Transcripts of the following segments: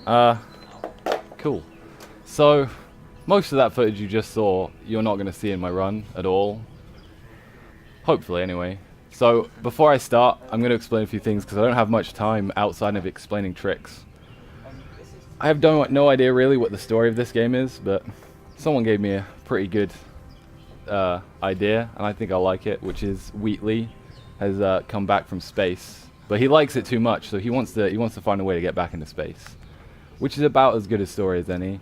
Cool. So, most of that footage you just saw, you're not going to see in my run at all. Hopefully, anyway. So, before I start, I'm going to explain a few things because I don't have much time outside of explaining tricks. I have no idea really what the story of this game is, but someone gave me a pretty good idea, and I think I like it, which is Wheatley has come back from space, but he likes it too much, so he wants to find a way to get back into space, which is about as good a story as any.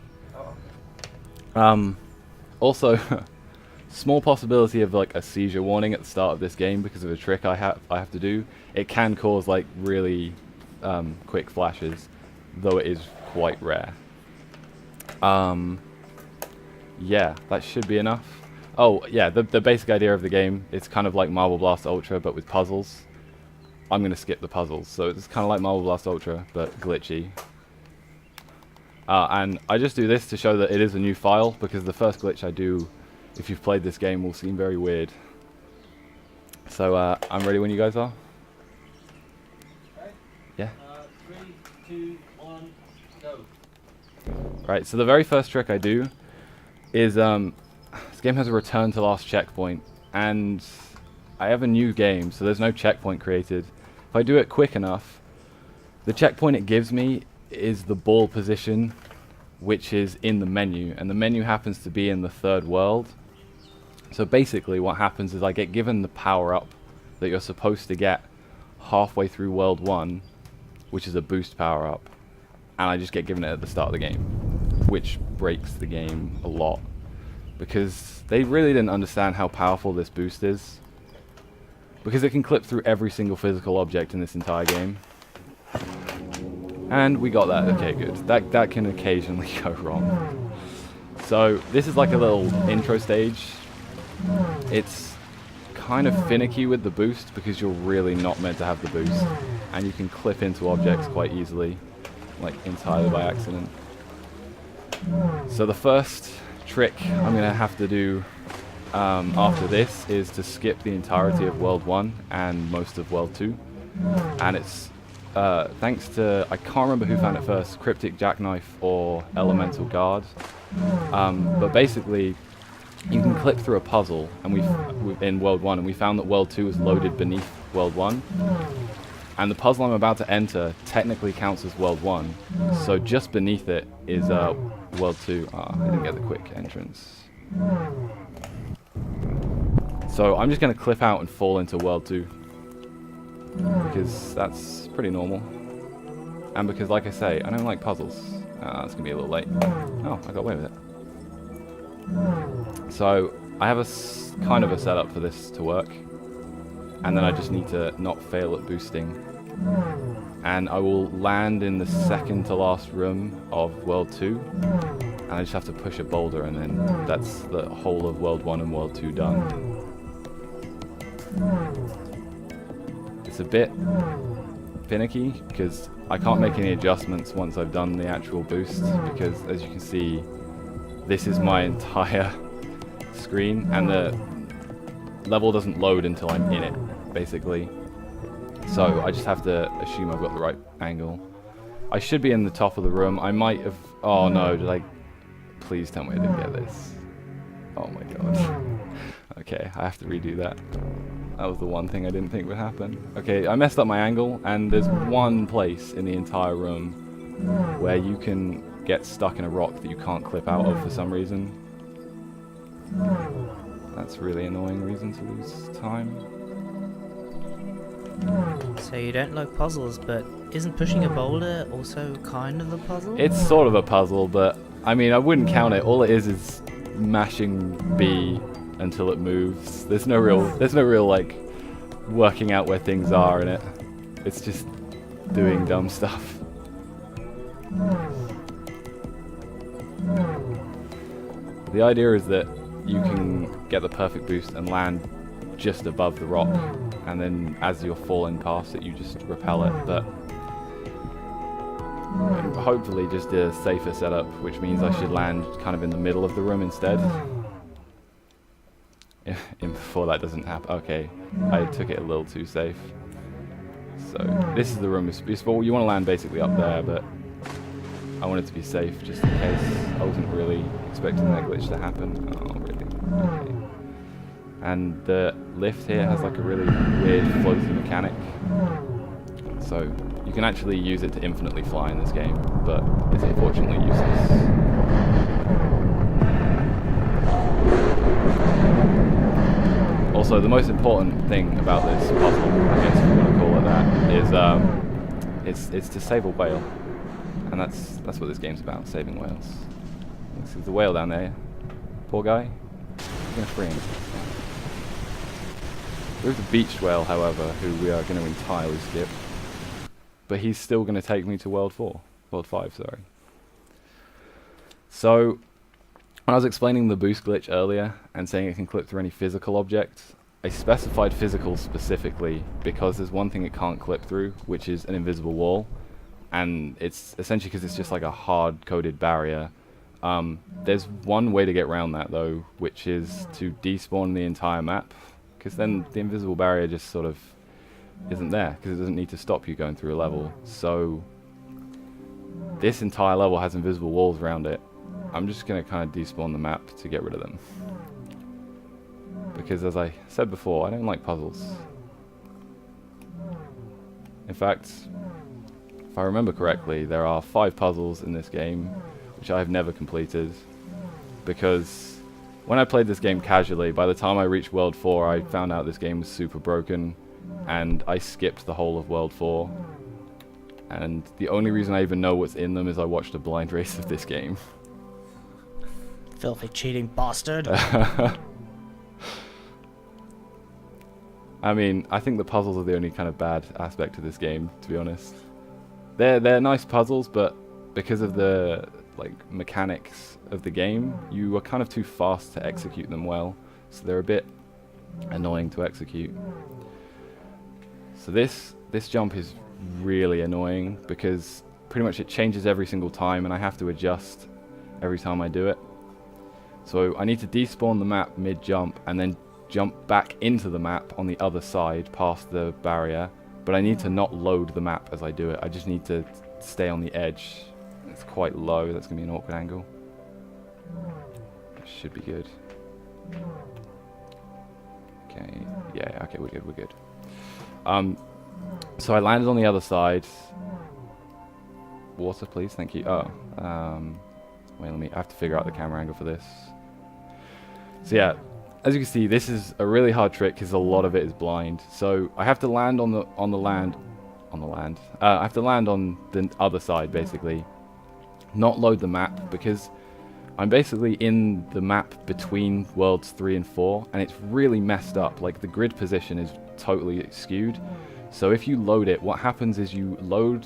Also, small possibility of like a seizure warning at the start of this game because of a trick I have to do. It can cause like really quick flashes, though it is quite rare. Yeah, that should be enough. Oh yeah, the basic idea of the game, it's kind of like Marble Blast Ultra but with puzzles. I'm gonna skip the puzzles, so it's kind of like Marble Blast Ultra but glitchy. And I just do this to show that it is a new file, because the first glitch I do, if you've played this game, will seem very weird. So I'm ready when you guys are. Okay. Yeah. 3, 2, 1, go. Right, so the very first trick I do is, this game has a return to last checkpoint, and I have a new game, so there's no checkpoint created. If I do it quick enough, the checkpoint it gives me is the ball position, which is in the menu, and the menu happens to be in the third world. So basically what happens is I get given the power-up that you're supposed to get halfway through World 1, which is a boost power-up, and I just get given it at the start of the game, which breaks the game a lot, because they really didn't understand how powerful this boost is, because it can clip through every single physical object in this entire game. And we got that. Okay, good. That can occasionally go wrong. So this is like a little intro stage. It's kind of finicky with the boost because you're really not meant to have the boost, and you can clip into objects quite easily, like entirely by accident. So the first trick I'm gonna have to do after this is to skip the entirety of World 1 and most of World 2, and it's thanks to, I can't remember who found it first, Cryptic Jackknife or Elemental Guard, but basically you can clip through a puzzle, and we've in World 1, and we found that World 2 is loaded beneath World 1, and the puzzle I'm about to enter technically counts as World 1, so just beneath it is World 2. I didn't get the quick entrance. So I'm just going to clip out and fall into World 2, because that's pretty normal, and because, like I say, I don't like puzzles. It's gonna be a little late. Oh, I got away with it. So I have kind of a setup for this to work, and then I just need to not fail at boosting, and I will land in the second to last room of World 2, and I just have to push a boulder, and then that's the whole of World 1 and World 2 done. It's a bit finicky because I can't make any adjustments once I've done the actual boost, because as you can see, this is my entire screen, and the level doesn't load until I'm in it, basically. So I just have to assume I've got the right angle. I should be in the top of the room. I might have... Oh no, did I... Please tell me I didn't get this. Oh my god. Okay, I have to redo that. That was the one thing I didn't think would happen. Okay, I messed up my angle, and there's one place in the entire room where you can get stuck in a rock that you can't clip out of for some reason. That's a really annoying reason to lose time. So you don't like puzzles, but isn't pushing a boulder also kind of a puzzle? It's sort of a puzzle, but I mean, I wouldn't count it. All it is mashing B until it moves. There's no real like working out where things are in it. It's just doing dumb stuff. The idea is that you can get the perfect boost and land just above the rock, and then as you're falling past it, you just repel it. But hopefully just a safer setup, which means I should land kind of in the middle of the room instead. Before that doesn't happen. Okay, I took it a little too safe. So this is the room. You want to land basically up there, but I wanted to be safe just in case. I wasn't really expecting that glitch to happen. Oh, really? Okay. And the lift here has like a really weird floaty mechanic. So you can actually use it to infinitely fly in this game, but it's unfortunately useless. Also, the most important thing about this puzzle, I guess if you want to call it that, is it's to save a whale. And that's what this game's about, saving whales. There's the whale down there. Poor guy. I'm gonna free him. There's a beached whale, however, who we are going to entirely skip. But he's still going to take me to World 5, sorry. So, when I was explaining the boost glitch earlier, and saying it can clip through any physical object, I specified physical specifically, because there's one thing it can't clip through, which is an invisible wall. And it's essentially because it's just like a hard-coded barrier. There's one way to get around that, though, which is to despawn the entire map, because then the invisible barrier just sort of isn't there, because it doesn't need to stop you going through a level. So this entire level has invisible walls around it. I'm just going to kind of despawn the map to get rid of them, because as I said before, I don't like puzzles. In fact, if I remember correctly, there are 5 puzzles in this game which I have never completed, because when I played this game casually, by the time I reached World 4, I found out this game was super broken, and I skipped the whole of World 4. And the only reason I even know what's in them is I watched a blind race of this game. Filthy cheating bastard. I mean, I think the puzzles are the only kind of bad aspect of this game, to be honest. They're nice puzzles, but because of the mechanics of the game, you are kind of too fast to execute them well, so they're a bit annoying to execute. So this jump is really annoying, because pretty much it changes every single time, and I have to adjust every time I do it. So I need to despawn the map mid-jump, and then jump back into the map on the other side, past the barrier, but I need to not load the map as I do it. I just need to stay on the edge. It's quite low, that's going to be an awkward angle. Should be good. Okay, yeah, okay, we're good. So I landed on the other side. Water, please, thank you. Oh, wait, I have to figure out the camera angle for this. So yeah, as you can see, this is a really hard trick because a lot of it is blind. So I have to land on the land. I have to land on the other side, basically. Not load the map, because I'm basically in the map between worlds 3 and 4, and it's really messed up. Like, the grid position is totally skewed. So if you load it, what happens is you load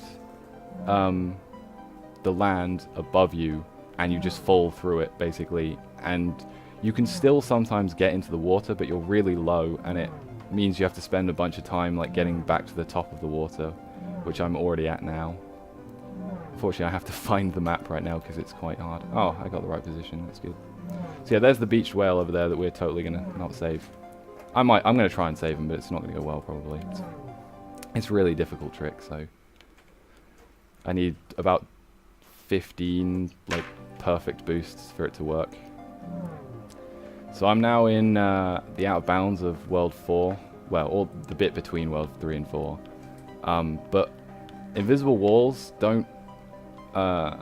the land above you, and you just fall through it, basically. And you can still sometimes get into the water, but you're really low, and it means you have to spend a bunch of time getting back to the top of the water, which I'm already at now. Unfortunately, I have to find the map right now because it's quite hard. Oh, I got the right position. That's good. So yeah, there's the beached whale over there that we're totally gonna not save. I'm gonna try and save him, but it's not gonna go well probably. It's a really difficult trick, so I need about 15 perfect boosts for it to work. So I'm now in the out of bounds of World 4. Well, or the bit between World 3 and 4. But invisible walls don't are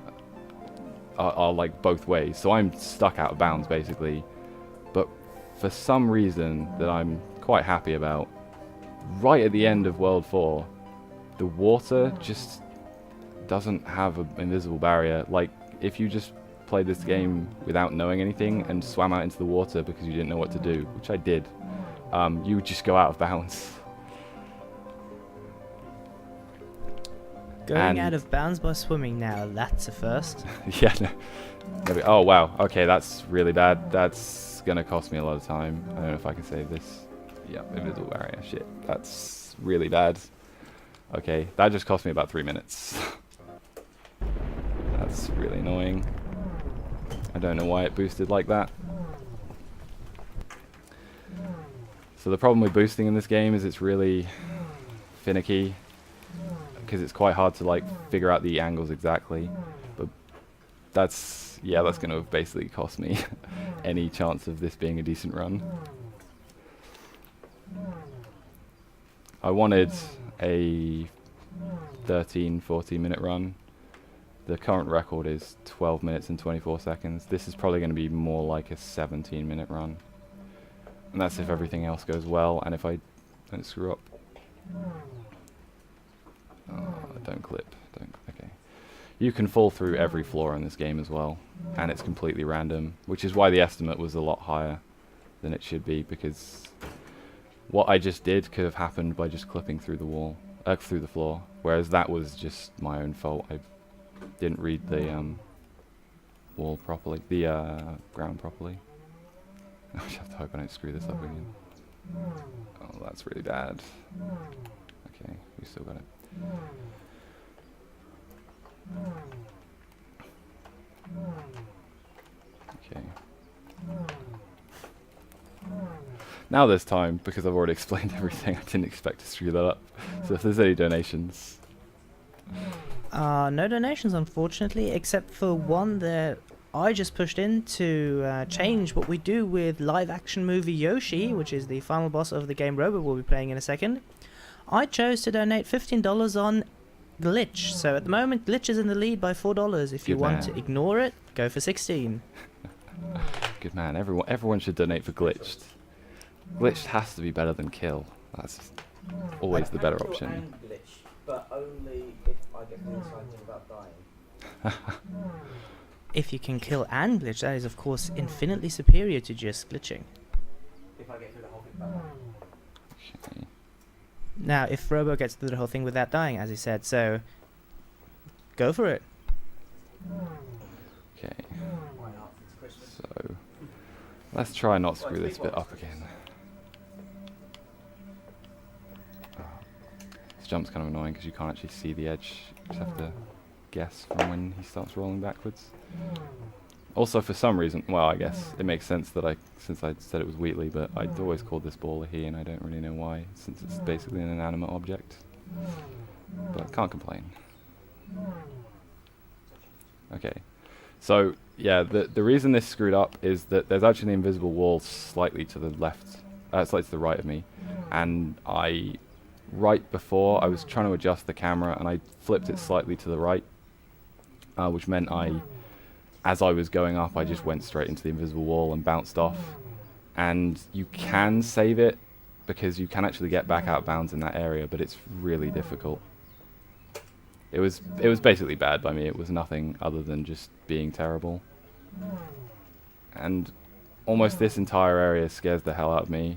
both ways. So I'm stuck out of bounds basically. But for some reason that I'm quite happy about, right at the end of World 4, the water just doesn't have an invisible barrier. Like, if you just played this game without knowing anything and swam out into the water because you didn't know what to do, which I did, you would just go out of bounds. Going out of bounds by swimming now, that's a first. Yeah, no. Oh wow, okay, that's really bad. That's gonna cost me a lot of time. I don't know if I can save this. Yeah, invisible barrier, shit. That's really bad. Okay, that just cost me about 3 minutes. That's really annoying. I don't know why it boosted like that. So the problem with boosting in this game is it's really finicky, because it's quite hard to figure out the angles exactly. But that's going to have basically cost me any chance of this being a decent run. I wanted a 13-14 minute run. The current record is 12 minutes and 24 seconds. This is probably going to be more like a 17-minute run. And that's if everything else goes well and if I don't screw up. Oh, don't clip. Okay. You can fall through every floor in this game as well, and it's completely random, which is why the estimate was a lot higher than it should be, because what I just did could have happened by just clipping through the wall, through the floor, whereas that was just my own fault. I didn't read the wall properly, the ground properly. I just have to hope I don't screw this up again. Oh, that's really bad. Okay, we still got it. Okay. Now there's time, because I've already explained everything. I didn't expect to screw that up. So if there's any donations... No donations, unfortunately, except for one that I just pushed in to change what we do with live-action movie Yoshi, which is the final boss of the game Robo we'll be playing in a second. I chose to donate $15 on Glitch, so at the moment Glitch is in the lead by $4. If you want to ignore it, go for 16. Good man. Everyone should donate for Glitched. Glitched has to be better than Kill. That's always the better option. And glitch, but only if I get the excited about dying. If you can kill and glitch, that is of course infinitely superior to just glitching. If I get through the whole thing back. Okay. Now, if Robo gets through the whole thing without dying, as he said, so go for it. Okay. Why not? It's Christmas. So let's try not screw this bit up again. Oh, this jump's kind of annoying because you can't actually see the edge. You just have to guess from when he starts rolling backwards. Also, for some reason, well, I guess it makes sense that since I said it was Wheatley, but I'd always called this ball a he, and I don't really know why, since it's basically an inanimate object. But I can't complain. Okay. So, yeah, the reason this screwed up is that there's actually an invisible wall slightly to the left, slightly to the right of me, and right before I was trying to adjust the camera, and I flipped it slightly to the right, which meant as I was going up, I just went straight into the invisible wall and bounced off. And you can save it, because you can actually get back out of bounds in that area, but it's really difficult. It was basically bad by me. It was nothing other than just being terrible. And almost this entire area scares the hell out of me.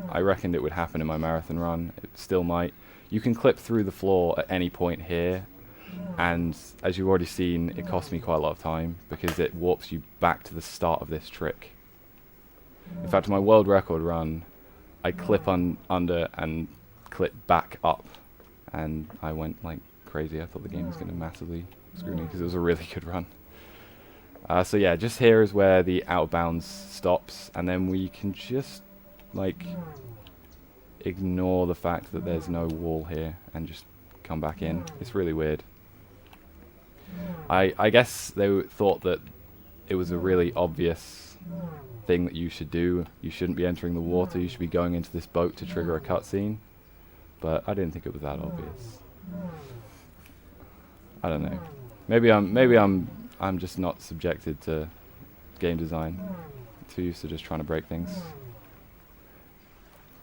I reckoned it would happen in my marathon run. It still might. You can clip through the floor at any point here, and as you've already seen, it cost me quite a lot of time because it warps you back to the start of this trick. In fact, my world record run, I clip under and clip back up, and I went like crazy. I thought the game was going to massively screw me because it was a really good run. So yeah, just here is where the out of bounds stops, and then we can just like ignore the fact that there's no wall here and just come back in. It's really weird. I guess they thought that it was a really obvious thing that you should do. You shouldn't be entering the water. You should be going into this boat to trigger a cutscene. But I didn't think it was that obvious. I don't know. Maybe I'm just not subjected to game design. Too used to just trying to break things.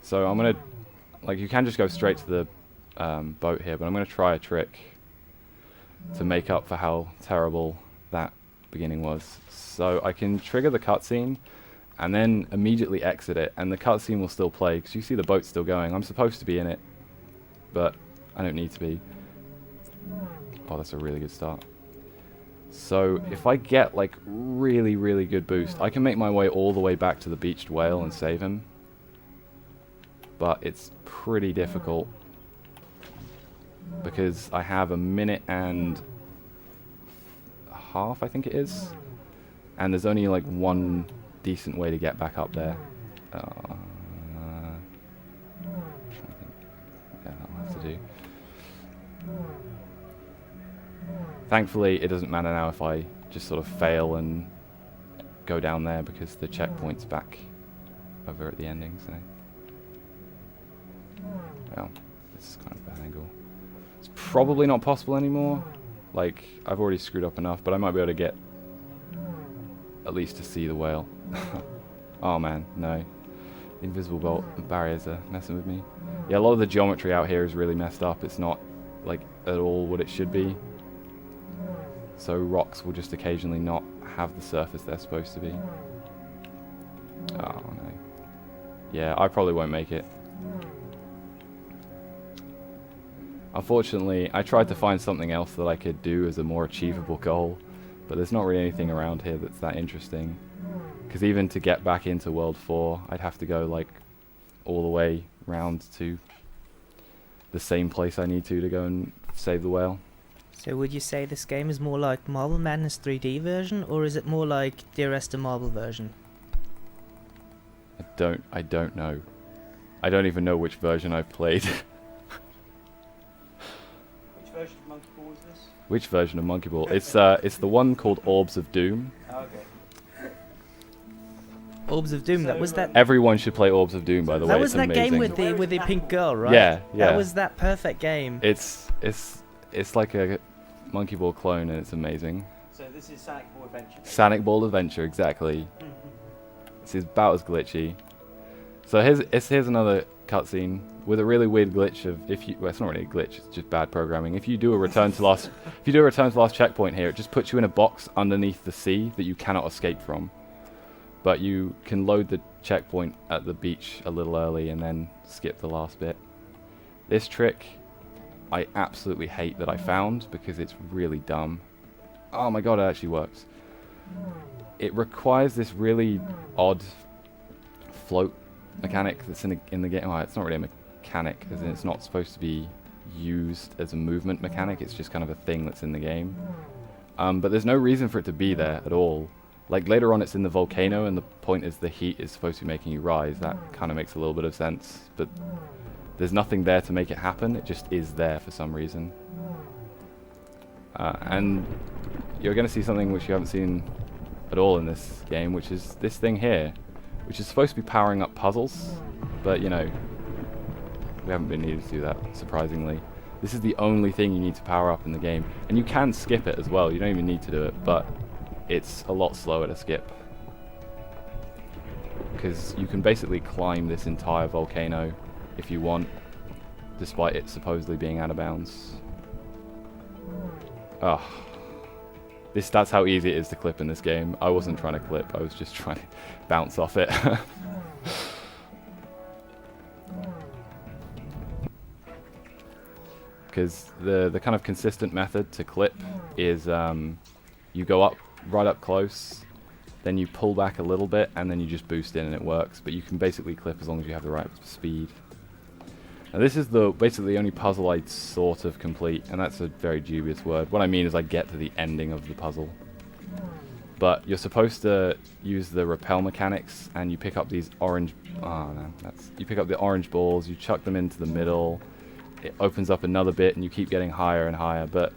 So I'm gonna, like, you can just go straight to the boat here, but I'm gonna try a trick to make up for how terrible that beginning was. So I can trigger the cutscene and then immediately exit it, and the cutscene will still play because you see the boat's still going. I'm supposed to be in it, but I don't need to be. Oh, that's a really good start. So if I get like really, really good boost, I can make my way all the way back to the beached whale and save him. But it's pretty difficult because I have a minute and a half, I think it is, and there's only like one decent way to get back up there. Yeah, that'll have to do. Thankfully, it doesn't matter now if I just sort of fail and go down there because the checkpoint's back over at the ending, so... Well, this is kind of a bad angle. It's probably not possible anymore. Like, I've already screwed up enough, but I might be able to get at least to see the whale. Oh man, no. The invisible barriers are messing with me. Yeah, a lot of the geometry out here is really messed up. It's not, like, at all what it should be. So rocks will just occasionally not have the surface they're supposed to be. Oh no. Yeah, I probably won't make it. Unfortunately, I tried to find something else that I could do as a more achievable goal, but there's not really anything around here that's that interesting. Because even to get back into World 4, I'd have to go like all the way round to the same place I need to go and save the whale. So would you say this game is more like Marble Madness 3D version, or is it more like Dear Esther Marble version? I don't know. I don't even know which version I've played. Which version of Monkey Ball is this? Which version of Monkey Ball? It's the one called Orbs of Doom. Oh, okay. Orbs of Doom, that was that... Everyone should play Orbs of Doom, by the way. That was it's that amazing. game with the pink girl, right? Yeah, yeah. That was that perfect game. It's like a Monkey Ball clone, and it's amazing. So this is Sonic Ball Adventure. Sonic Ball Adventure, exactly. This is about as glitchy. So here's another cutscene with a really weird glitch of well, it's not really a glitch, it's just bad programming. If you do a return to last checkpoint here, it just puts you in a box underneath the sea that you cannot escape from. But you can load the checkpoint at the beach a little early and then skip the last bit. This trick I absolutely hate that I found because it's really dumb. Oh my god, it actually works. It requires this really odd float mechanic that's in the game. Well, it's not really a mechanic, as in it's not supposed to be used as a movement mechanic. It's just kind of a thing that's in the game. But there's no reason for it to be there at all. Like later on it's in the volcano and the point is the heat is supposed to be making you rise. That kind of makes a little bit of sense, but there's nothing there to make it happen. It just is there for some reason. And you're going to see something which you haven't seen at all in this game, which is this thing here, which is supposed to be powering up puzzles, but you know, we haven't been needed to do that, surprisingly. This is the only thing you need to power up in the game, and you can skip it as well. You don't even need to do it, but it's a lot slower to skip, because you can basically climb this entire volcano if you want, despite it supposedly being out of bounds. Ugh. That's how easy it is to clip in this game. I wasn't trying to clip, I was just trying to bounce off it. Because the kind of consistent method to clip is you go up right up close, then you pull back a little bit, and then you just boost in and it works. But you can basically clip as long as you have the right speed. Now this is basically the only puzzle I sort of complete, and that's a very dubious word. What I mean is I get to the ending of the puzzle. But you're supposed to use the repel mechanics, and you pick up these orange... Oh no, you pick up the orange balls, you chuck them into the middle, it opens up another bit, and you keep getting higher and higher, but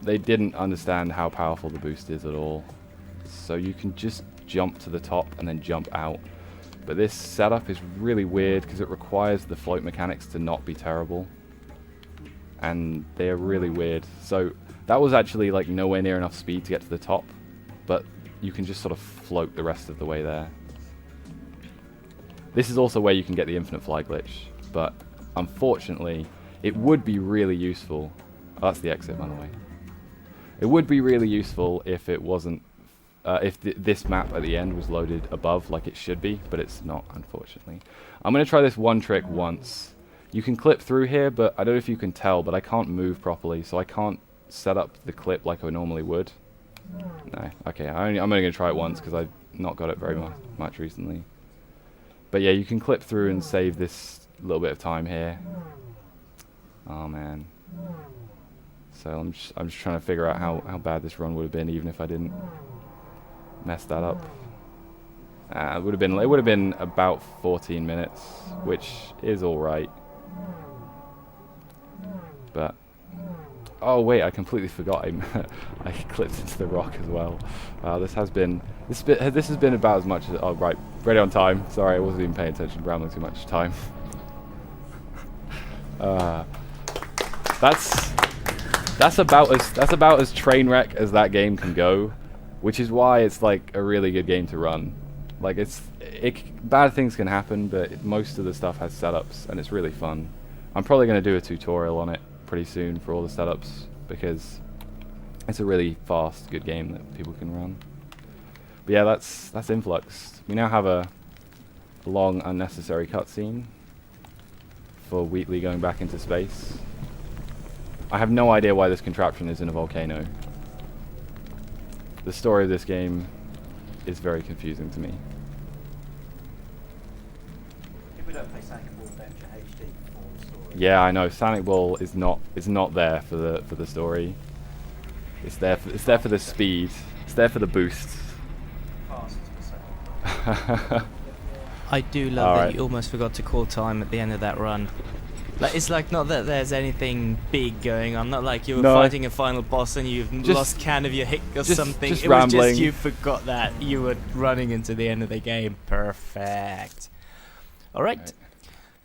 they didn't understand how powerful the boost is at all. So you can just jump to the top and then jump out. But this setup is really weird because it requires the float mechanics to not be terrible. And they're really weird. So that was actually like nowhere near enough speed to get to the top, but you can just sort of float the rest of the way there. This is also where you can get the infinite fly glitch, but unfortunately it would be really useful. Oh, that's the exit, by the way. It would be really useful if it wasn't if this map at the end was loaded above like it should be, but it's not, unfortunately. I'm going to try this one trick once. You can clip through here, but I don't know if you can tell, but I can't move properly, so I can't set up the clip like I normally would. No, okay, I'm only going to try it once because I've not got it very much recently. But yeah, you can clip through and save this little bit of time here. Oh man. So I'm just trying to figure out how bad this run would have been even if I didn't mess that up. It would have been about 14 minutes, which is all right. But Oh wait, I completely forgot. I clipped into the rock as well. This has been about as much as. Oh right, ready on time. Sorry, I wasn't even paying attention. Rambling too much time. That's about as train wreck as that game can go, which is why it's like a really good game to run. Like bad things can happen, but most of the stuff has setups and it's really fun. I'm probably going to do a tutorial on it pretty soon for all the setups because it's a really fast, good game that people can run. But yeah, that's InFlux. We now have a long, unnecessary cutscene for Wheatley going back into space. I have no idea why this contraption is in a volcano. The story of this game is very confusing to me. People don't play Sonic Ball Adventure HD for the story. Yeah, I know. Sonic Ball is not there for the story. It's there for the speed. It's there for the boosts. Fast for Sonic. I do love that you almost forgot to call time at the end of that run. Like, it's like not that there's anything big going on, not like you were fighting a final boss and you've lost count of your hit or something. Just it rambling. was just you forgot that you were running into the end of the game. Perfect. Alright.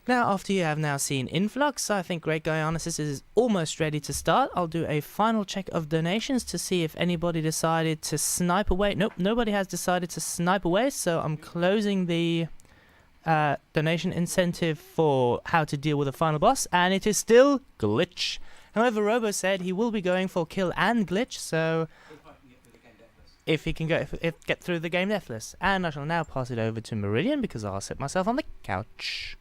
Now, after you have now seen InFlux, I think Great Guy Analysis is almost ready to start. I'll do a final check of donations to see if anybody decided to snipe away. Nope, nobody has decided to snipe away, so I'm closing the donation incentive for how to deal with a final boss, and it is still Glitch. However, Robo said he will be going for kill and glitch, so if he can get through the game deathless. And I shall now pass it over to Meridian because I'll sit myself on the couch.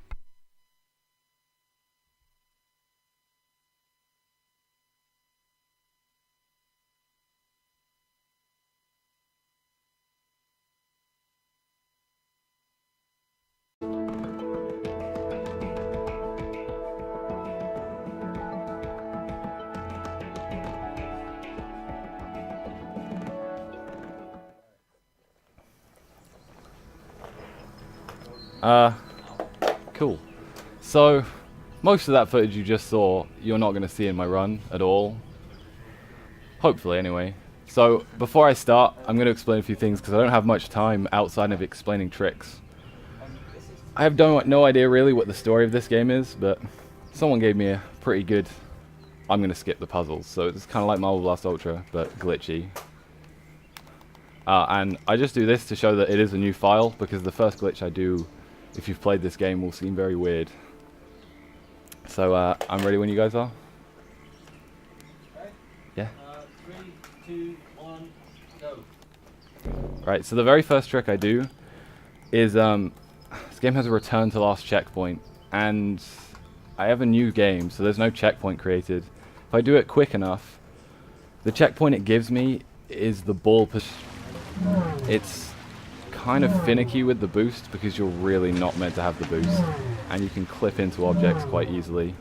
Cool. So, most of that footage you just saw, you're not going to see in my run at all. Hopefully, anyway. So, before I start, I'm going to explain a few things because I don't have much time outside of explaining tricks. I have no idea really what the story of this game is, but someone gave me a pretty good... I'm going to skip the puzzles, so it's kind of like Marble Blast Ultra, but glitchy. And I just do this to show that it is a new file, because the first glitch I do, if you've played this game, will seem very weird. So, I'm ready when you guys are. Okay. Yeah? 3, 2, 1, go. Right, so the very first trick I do is, this game has a return to last checkpoint, and I have a new game, so there's no checkpoint created. If I do it quick enough, the checkpoint it gives me is the ball position. It's kind of finicky with the boost because you're really not meant to have the boost, and you can clip into objects quite easily,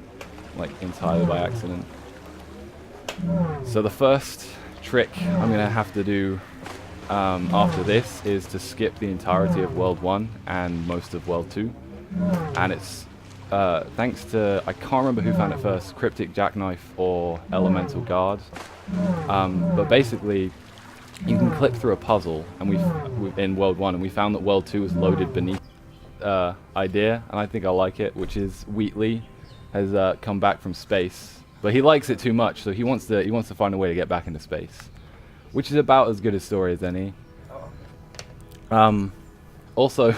like entirely by accident. So the first trick I'm going to have to do after this is to skip the entirety of World 1 and most of World 2, and it's thanks to, I can't remember who found it first, Cryptic Jackknife or Elemental Guard, but basically you can clip through a puzzle, and we've in World 1, and we found that World 2 is loaded beneath idea, and I think I like it, which is Wheatley has come back from space, but he likes it too much, so he wants to find a way to get back into space, which is about as good a story as any. Also,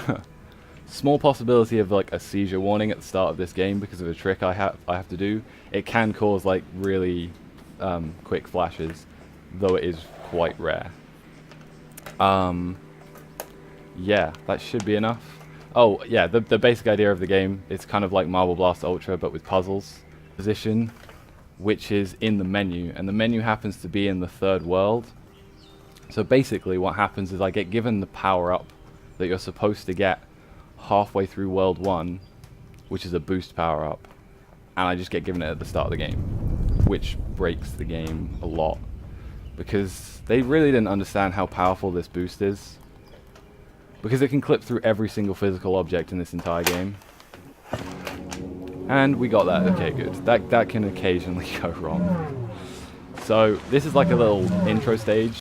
small possibility of like a seizure warning at the start of this game because of a trick I have to do. It can cause like really quick flashes, though it is quite rare. Yeah, that should be enough. Oh yeah, the basic idea of the game, it's kind of like Marble Blast Ultra but with puzzles. Position, which is in the menu, and the menu happens to be in the third world. So basically what happens is I get given the power up that you're supposed to get halfway through World 1, which is a boost power up, and I just get given it at the start of the game, which breaks the game a lot, because they really didn't understand how powerful this boost is, because it can clip through every single physical object in this entire game. And we got that. Okay, good. That can occasionally go wrong. So this is like a little intro stage.